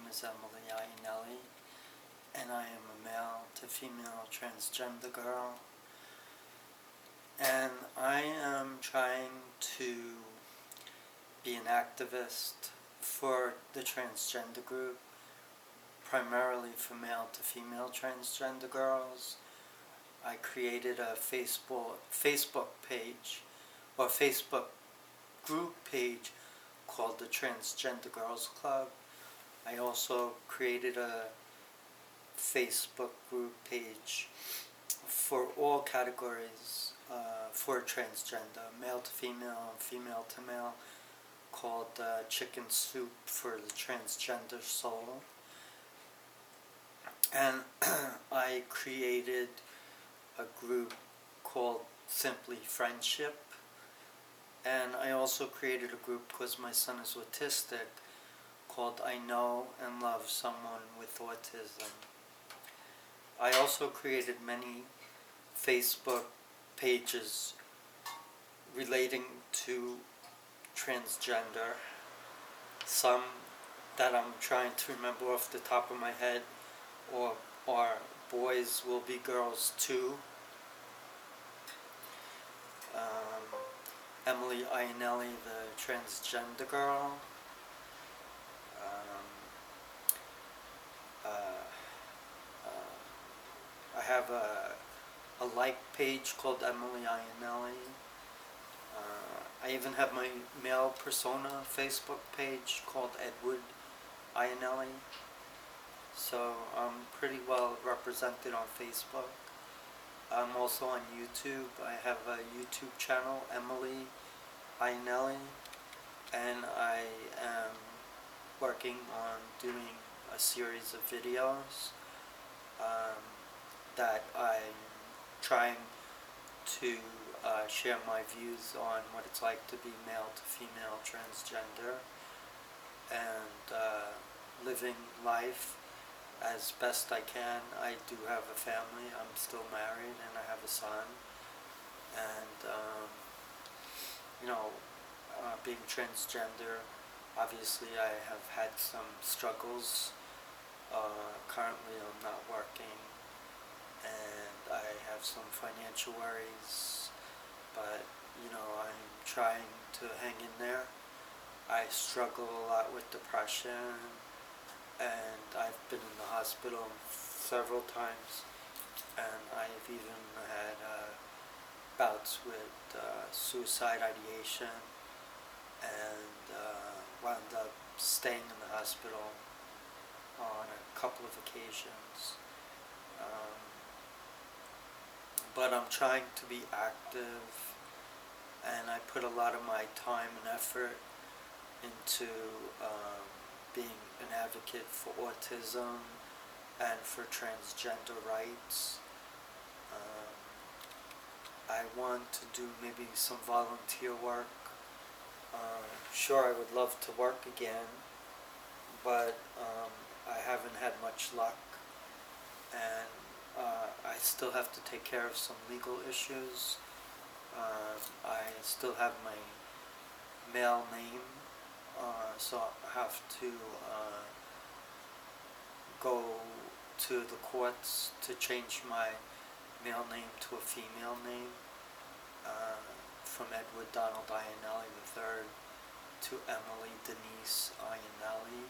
is Emily Iannielli, and I am a male to female transgender girl. And I am trying to be an activist for the transgender group, primarily for male to female transgender girls. I created a Facebook page, or Facebook group page called the Transgender Girls Club. I also created a Facebook group page for all categories for transgender, male to female, female to male, called Chicken Soup for the Transgender Soul. And I created a group called Simply Friendship. And I also created a group because my son is autistic called I Know and Love Someone with Autism. I also created many Facebook pages relating to transgender, some that I'm trying to remember off the top of my head, or boys will be girls too. Emily Iannielli, the transgender girl. I have a like page called Emily Iannielli. I even have my male persona Facebook page called Edward Iannielli. So I'm pretty well represented on Facebook. I'm also on YouTube. I have a YouTube channel, Emily Iannielli, and I am working on doing a series of videos that I'm trying to share my views on what it's like to be male to female transgender and living life as best I can. I do have a family. I'm still married and I have a son. And, being transgender, obviously I have had some struggles. Currently I'm not working and I have some financial worries, but I'm trying to hang in there. I struggle a lot with depression, and I've been in the hospital several times, and I've even had bouts with suicide ideation, and wound up staying in the hospital on a couple of occasions. But I'm trying to be active, and I put a lot of my time and effort into being an advocate for autism and for transgender rights. I want to do maybe some volunteer work. Sure, I would love to work again, but I haven't had much luck, and I still have to take care of some legal issues. I still have my male name, so I have to go to the courts to change my male name to a female name, from Edward Donald Iannielli III to Emily Denise Iannielli.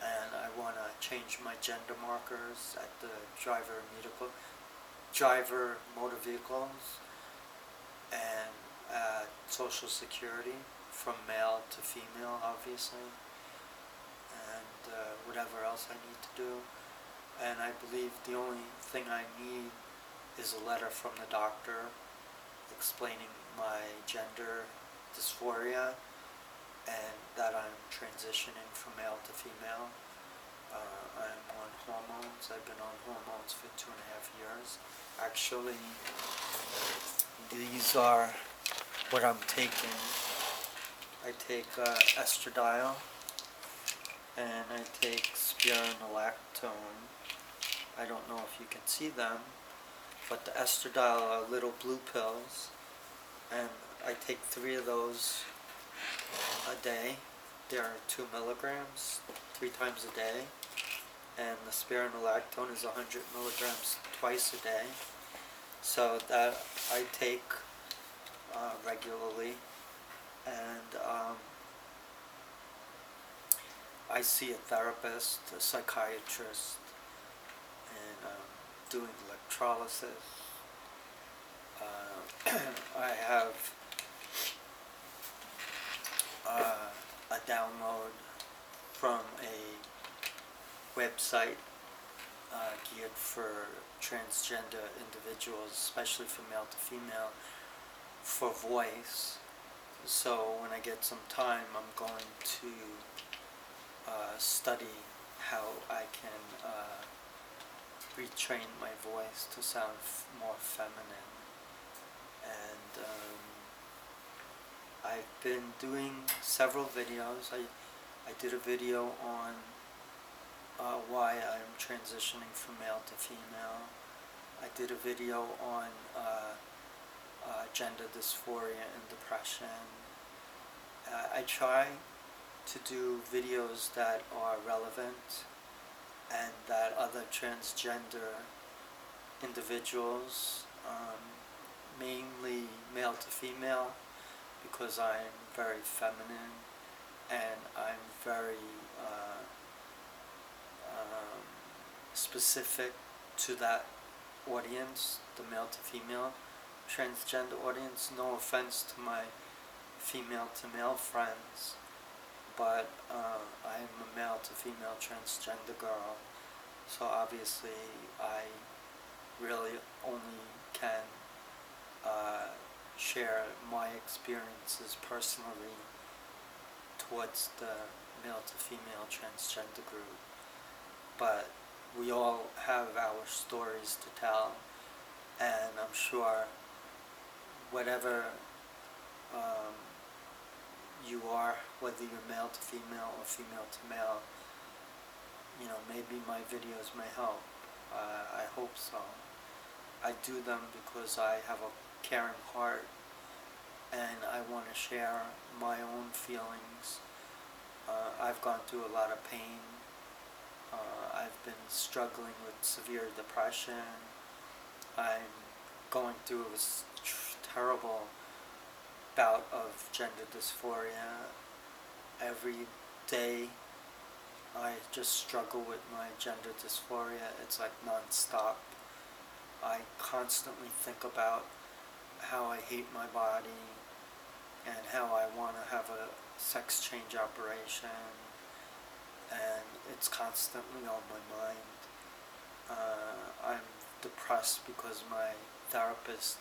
And I want to change my gender markers at the driver motor vehicles and at Social Security from male to female, obviously, and whatever else I need to do. And I believe the only thing I need is a letter from the doctor explaining my gender dysphoria and that I'm transitioning from male to female. I'm on hormones. I've been on hormones for 2.5 years. Actually, these are what I'm taking. I take estradiol, and I take spironolactone. I don't know if you can see them, but the estradiol are little blue pills, and I take 3 of those a day, they're 2 milligrams 3 times a day, and the spironolactone is 100 milligrams twice a day. So that I take regularly, and I see a therapist, a psychiatrist, and doing electrolysis. I have a download from a website geared for transgender individuals, especially from male to female, for voice. So when I get some time, I'm going to study how I can retrain my voice to sound more feminine. And I've been doing several videos. I did a video on why I'm transitioning from male to female. I did a video on gender dysphoria and depression. I try to do videos that are relevant and that other transgender individuals, mainly male to female, because I'm very feminine and I'm very specific to that audience, the male to female transgender audience. No offense to my female to male friends, but I'm a male to female transgender girl, so obviously I really only can share my experiences personally towards the male to female transgender group. But we all have our stories to tell, and I'm sure whatever you are, whether you're male to female or female to male, maybe my videos may help. I hope so. I do them because I have a caring heart, and I want to share my own feelings. I've gone through a lot of pain. I've been struggling with severe depression. I'm going through a terrible bout of gender dysphoria. Every day I just struggle with my gender dysphoria. It's like non-stop. I constantly think about how I hate my body and how I want to have a sex change operation, and it's constantly on my mind. I'm depressed because my therapist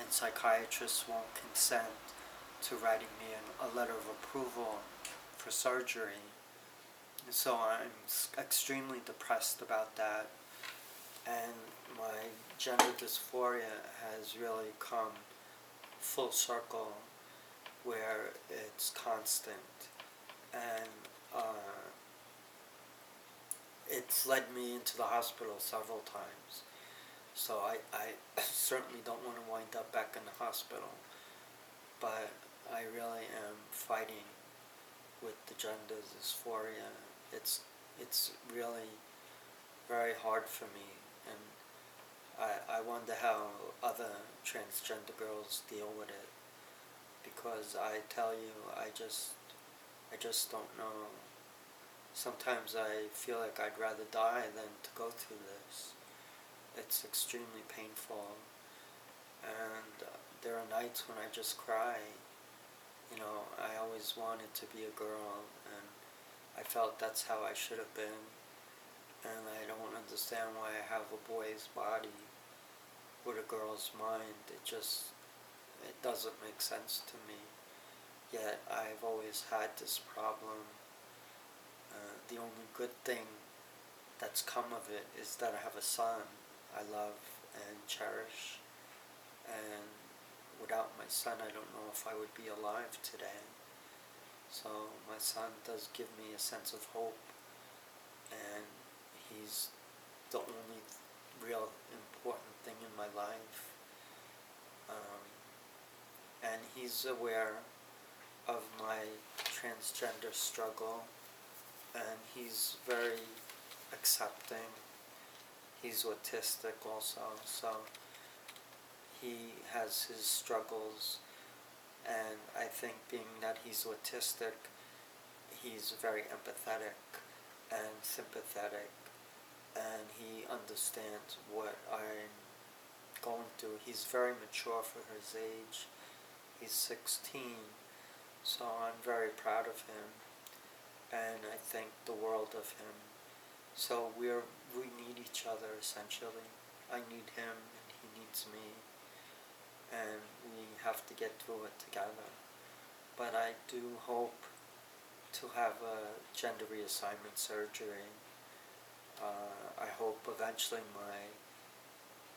and psychiatrist won't consent to writing me a letter of approval for surgery. So I'm extremely depressed about that, and my gender dysphoria has really come full circle where it's constant, and it's led me into the hospital several times. So I certainly don't want to wind up back in the hospital, but I really am fighting with the gender dysphoria. It's really very hard for me, and I wonder how other transgender girls deal with it, because I tell you, I just don't know. Sometimes I feel like I'd rather die than to go through this. It's extremely painful, and there are nights when I just cry. I always wanted to be a girl, and I felt that's how I should have been, and I don't understand why I have a boy's body with a girl's mind. It doesn't make sense to me. Yet I've always had this problem. The only good thing that's come of it is that I have a son I love and cherish, and without my son I don't know if I would be alive today. So my son does give me a sense of hope, and he's the only real important thing in my life. And he's aware of my transgender struggle, and he's very accepting. He's autistic also, so he has his struggles, and I think being that he's autistic, he's very empathetic and sympathetic, and he understands what I'm going through. He's very mature for his age. He's 16, so I'm very proud of him, and I think the world of him. So we need each other essentially. I need him and he needs me, and we have to get through it together. But I do hope to have a gender reassignment surgery. I hope eventually my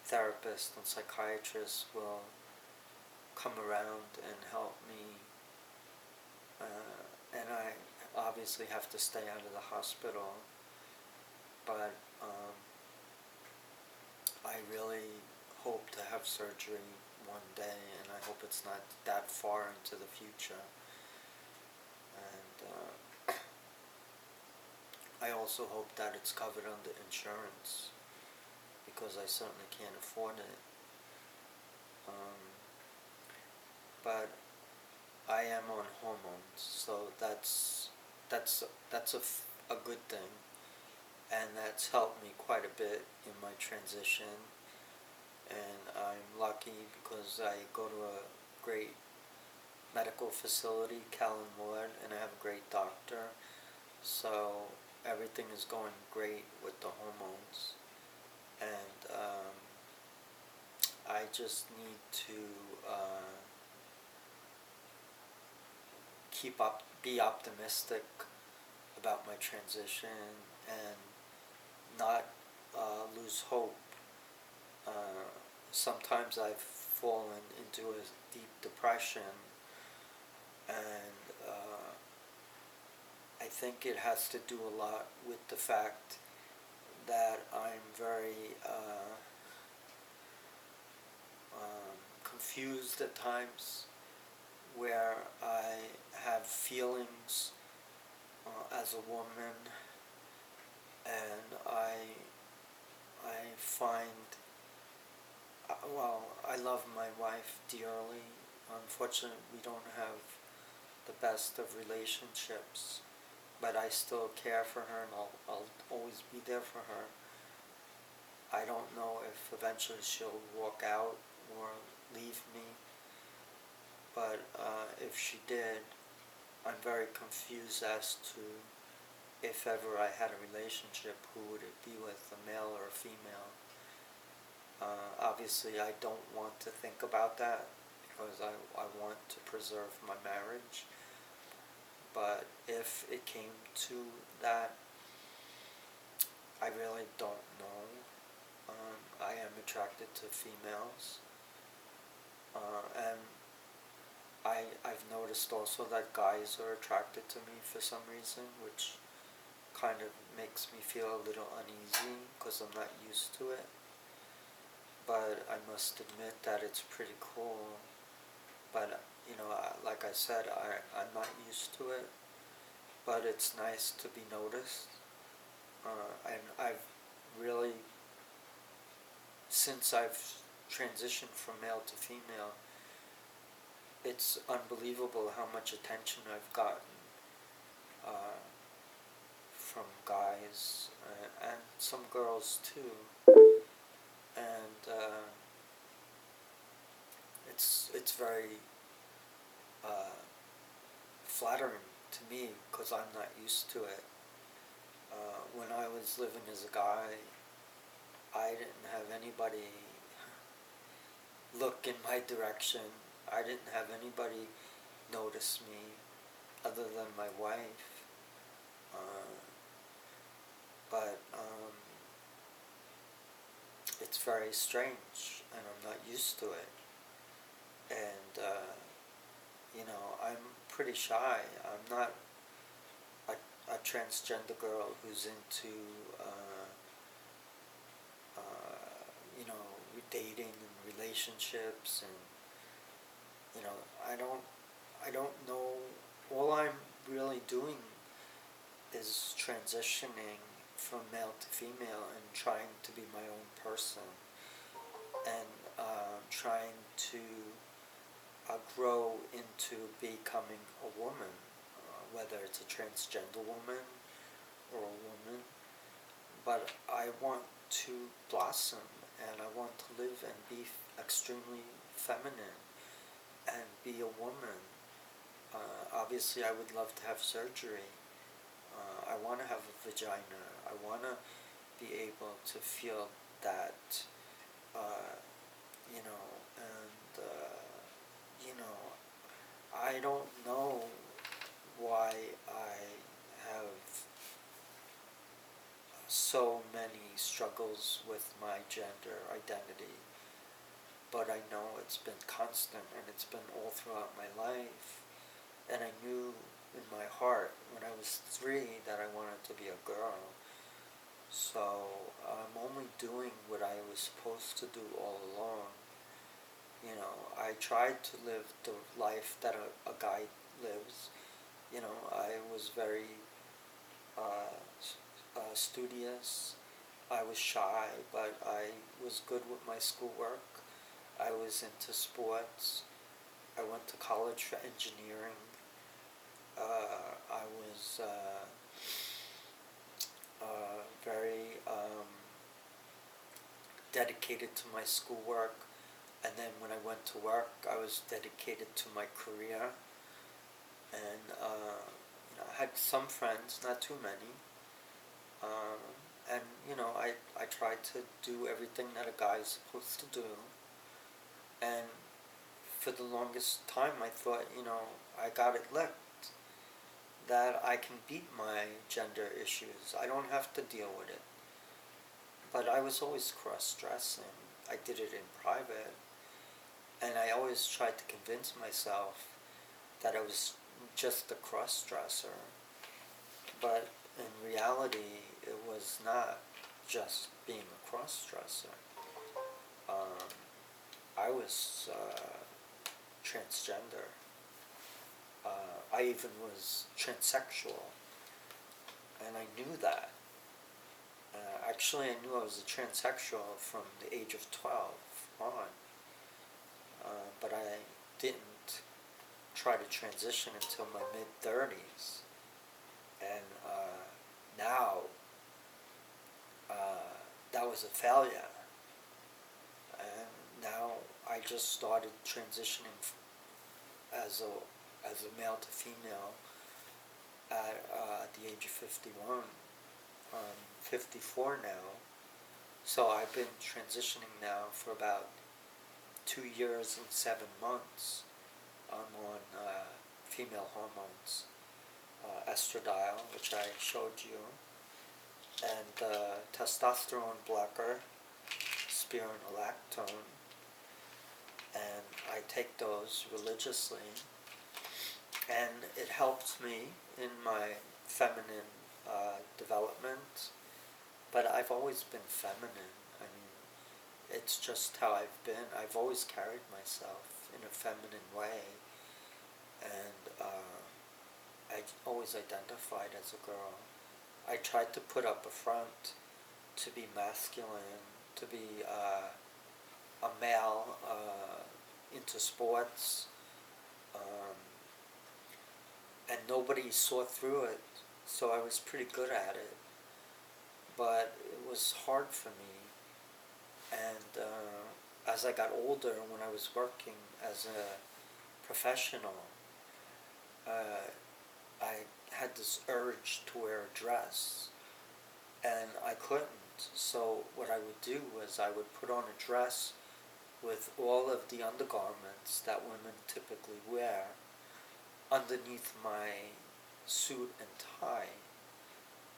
therapist and psychiatrist will come around and help me, and I obviously have to stay out of the hospital, but I really hope to have surgery one day, and I hope it's not that far into the future. And I also hope that it's covered under insurance, because I certainly can't afford it. But I am on hormones, so that's a good thing, and that's helped me quite a bit in my transition. And I'm lucky because I go to a great medical facility, Callan Ward, and I have a great doctor. So everything is going great with the hormones, and I just need to be optimistic about my transition, and not lose hope. Sometimes I've fallen into a deep depression, and I think it has to do a lot with the fact that I'm very confused at times, where I have feelings as a woman, and I find, well, I love my wife dearly. Unfortunately, we don't have the best of relationships, but I still care for her, and I'll always be there for her. I don't know if eventually she'll walk out or leave me, but if she did, I'm very confused as to if ever I had a relationship, who would it be with, a male or a female? Obviously, I don't want to think about that, because I want to preserve my marriage. But if it came to that, I really don't know. I am attracted to females, and I've noticed also that guys are attracted to me for some reason, which kind of makes me feel a little uneasy, because I'm not used to it. But I must admit that it's pretty cool. But, like I said, I'm not used to it, but it's nice to be noticed. And I've really, since I've transitioned from male to female, it's unbelievable how much attention I've gotten from guys, and some girls too. And it's very flattering to me, because I'm not used to it. When I was living as a guy, I didn't have anybody look in my direction. I didn't have anybody notice me other than my wife. But it's very strange, and I'm not used to it. And I'm pretty shy. I'm not a transgender girl who's into dating and relationships, and I I don't know. All I'm really doing is transitioning from male to female and trying to be my own person and trying to grow into becoming a woman, whether it's a transgender woman or a woman. But I want to blossom and I want to live and be extremely feminine and be a woman. Obviously, I would love to have surgery. I want to have a vagina. I want to be able to feel that, uh, you know, and, you know, I don't know why I have so many struggles with my gender identity, but I know it's been constant and it's been all throughout my life. And I knew in my heart when I was 3 that I wanted to be a girl. So I'm only doing what I was supposed to do all along. You know, I tried to live the life that a guy lives. You know, I was very studious. I was shy, but I was good with my schoolwork. I was into sports. I went to college for engineering. I was very dedicated to my schoolwork, and then when I went to work, I was dedicated to my career. And I had some friends, not too many, um, and I tried to do everything that a guy is supposed to do. And for the longest time, I thought, I got it licked. That I can beat my gender issues. I don't have to deal with it. But I was always cross-dressing. I did it in private. And I always tried to convince myself that I was just a cross-dresser. But in reality, it was not just being a cross-dresser. I was transgender. I even was transsexual, and I knew that. Actually, I knew I was a transsexual from the age of 12 on, but I didn't try to transition until my mid-30s. And now, that was a failure. And now I just started transitioning as a male to female at the age of 51. I'm 54 now, so I've been transitioning now for about 2 years and 7 months. I'm on female hormones, estradiol, which I showed you, and testosterone blocker, spironolactone, and I take those religiously, and it helps me in my feminine development. But I've always been feminine. I mean, it's just how I've been. I've always carried myself in a feminine way, and I always identified as a girl. I tried to put up a front to be masculine, to be a male into sports, and nobody saw through it, so I was pretty good at it. But it was hard for me, and as I got older, when I was working as a professional, I had this urge to wear a dress, and I couldn't. So what I would do was I would put on a dress with all of the undergarments that women typically wear underneath my suit and tie.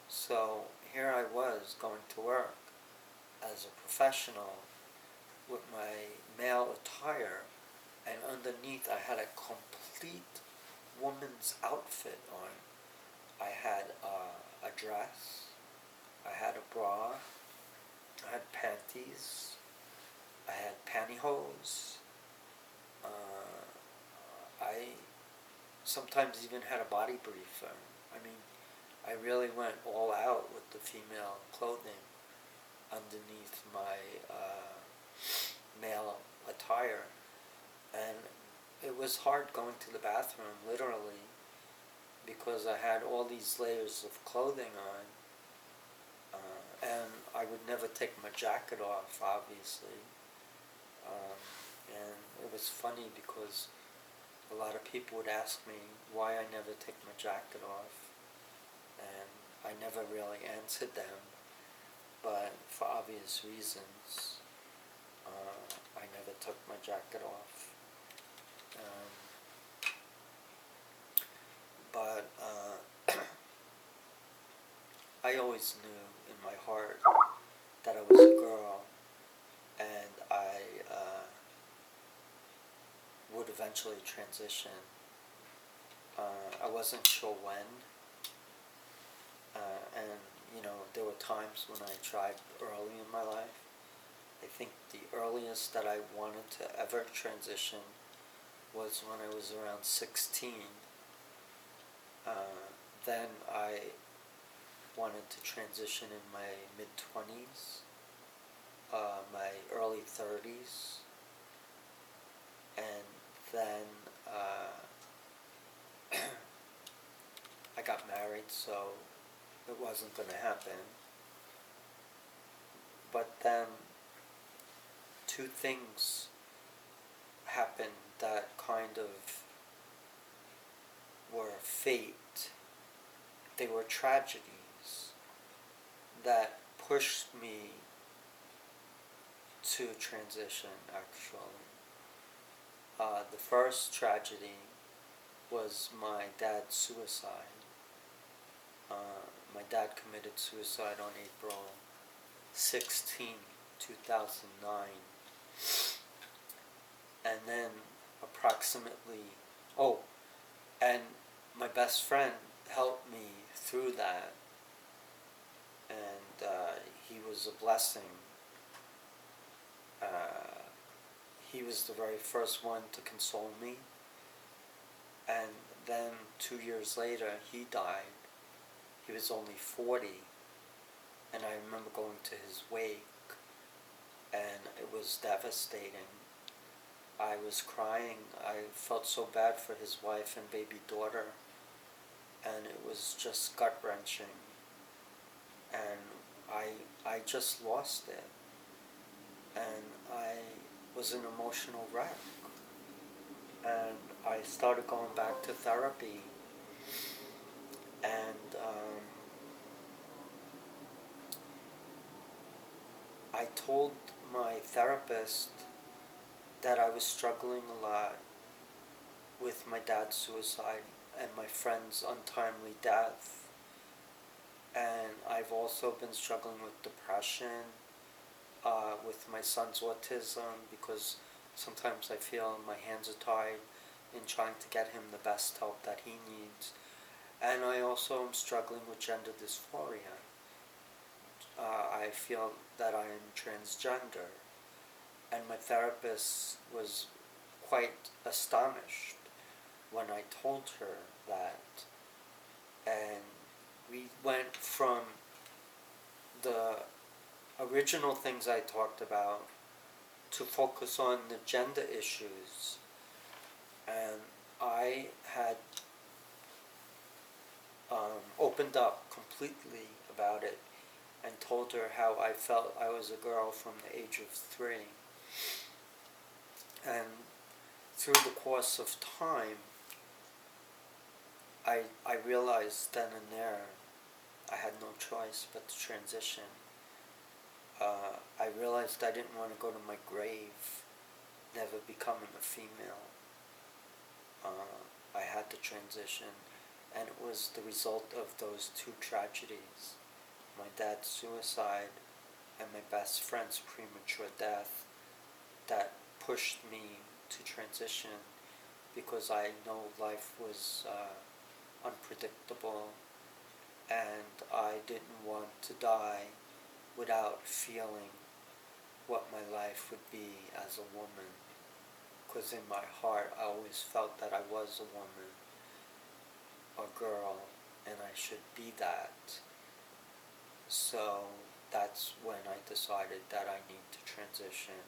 So here I was going to work as a professional with my male attire, and underneath I had a complete woman's outfit on. I had a dress, I had a bra, I had panties, I had pantyhose, I sometimes even had a body briefer. I mean, I really went all out with the female clothing underneath my male attire. And it was hard going to the bathroom, literally, because I had all these layers of clothing on. And I would never take my jacket off, obviously. And it was funny because a lot of people would ask me why I never take my jacket off. And I never really answered them, but for obvious reasons, I never took my jacket off. But I always knew in my heart that I was a girl, and I would eventually transition. I wasn't sure when, and there were times when I tried early in my life. I think the earliest that I wanted to ever transition was when I was around 16. Then I wanted to transition in my mid-20s, my early 30s, and then I got married, so it wasn't going to happen. But then two things happened that kind of were fate. They were tragedies that pushed me to transition, actually. The first tragedy was my dad's suicide. My dad committed suicide on April 16, 2009. And then and my best friend helped me through that, and he was a blessing. He was the very first one to console me, and then 2 years later he died. He was only 40, and I remember going to his wake, and it was devastating. I was crying. I felt so bad for his wife and baby daughter, and it was just gut-wrenching, and I just lost it, and I was an emotional wreck, and I started going back to therapy, and I told my therapist that I was struggling a lot with my dad's suicide and my friend's untimely death. And I've also been struggling with depression, with my son's autism, because sometimes I feel my hands are tied in trying to get him the best help that he needs. And I also am struggling with gender dysphoria. I feel that I am transgender. And my therapist was quite astonished when I told her that. And we went from the original things I talked about to focus on the gender issues. And I had opened up completely about it and told her how I felt I was a girl from the age of 3. And through the course of time, I realized then and there I had no choice but to transition. I realized I didn't want to go to my grave never becoming a female. I had to transition, and it was the result of those two tragedies, my dad's suicide and my best friend's premature death, that pushed me to transition, because I know life was unpredictable, and I didn't want to die without feeling what my life would be as a woman, because in my heart I always felt that I was a woman, a girl and I should be that. So that's when I decided that I need to transition,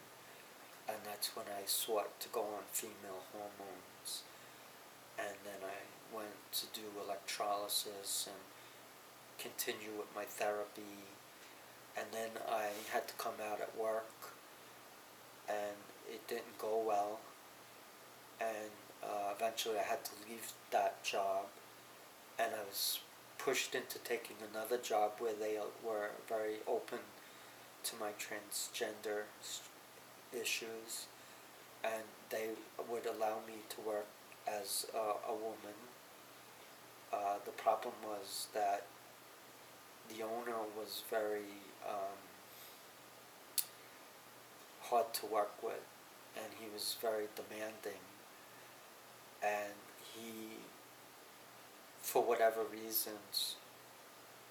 and that's when I sought to go on female hormones. And then I went to do electrolysis and continue with my therapy, and then I had to come out at work, and it didn't go well, and eventually I had to leave that job, and I was pushed into taking another job where they were very open to my transgender issues, and they would allow me to work as a woman. The problem was that the owner was very hard to work with, and he was very demanding, and he, for whatever reasons,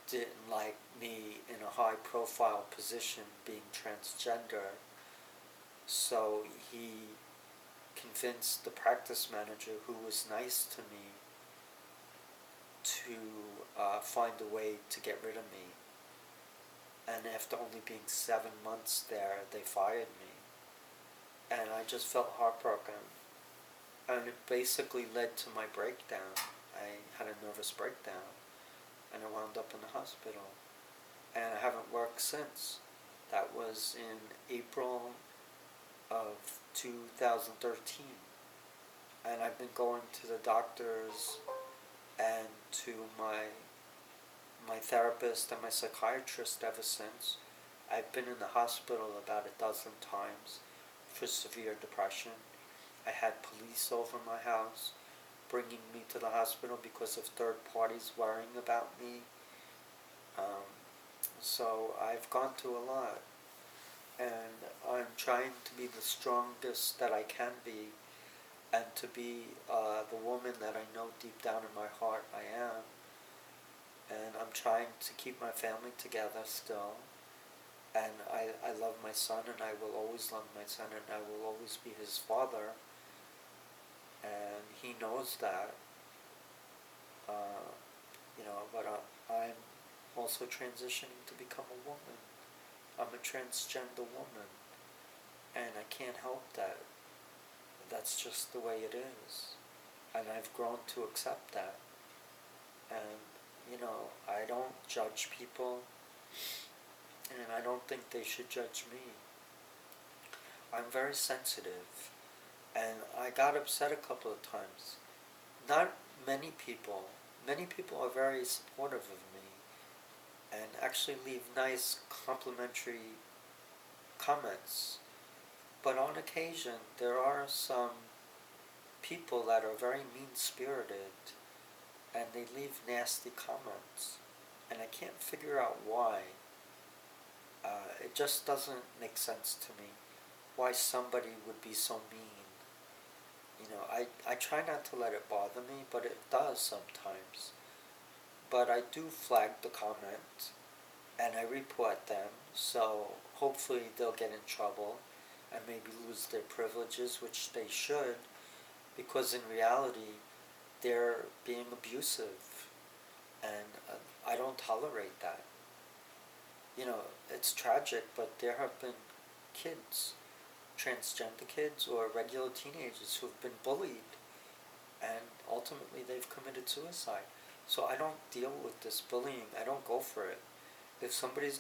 didn't like me in a high profile position being transgender, so he convinced the practice manager, who was nice to me, to find a way to get rid of me. And after only being 7 months there, they fired me. And I just felt heartbroken. And it basically led to my breakdown. I had a nervous breakdown, and I wound up in the hospital. And I haven't worked since. That was in April of 2013. And I've been going to the doctors and to my therapist and my psychiatrist ever since. I've been in the hospital about a dozen times for severe depression. I had police over my house bringing me to the hospital because of third parties worrying about me. So I've gone through a lot, and I'm trying to be the strongest that I can be, and to be the woman that I know deep down in my heart I am. And I'm trying to keep my family together still. And I love my son, and I will always love my son, and I will always be his father. And he knows that. But I'm also transitioning to become a woman. I'm a transgender woman, and I can't help that. That's just the way it is. And I've grown to accept that. And, I don't judge people, and I don't think they should judge me. I'm very sensitive, and I got upset a couple of times. Not many people. Many people are very supportive of me and actually leave nice complimentary comments. But on occasion, there are some people that are very mean-spirited, and they leave nasty comments, and I can't figure out why. It just doesn't make sense to me why somebody would be so mean. I try not to let it bother me, but it does sometimes. But I do flag the comment, and I report them, so hopefully they'll get in trouble and maybe lose their privileges, which they should, because in reality, they're being abusive, and I don't tolerate that. It's tragic, but there have been kids, transgender kids or regular teenagers, who have been bullied, and ultimately they've committed suicide. So I don't deal with this bullying. I don't go for it. If somebody's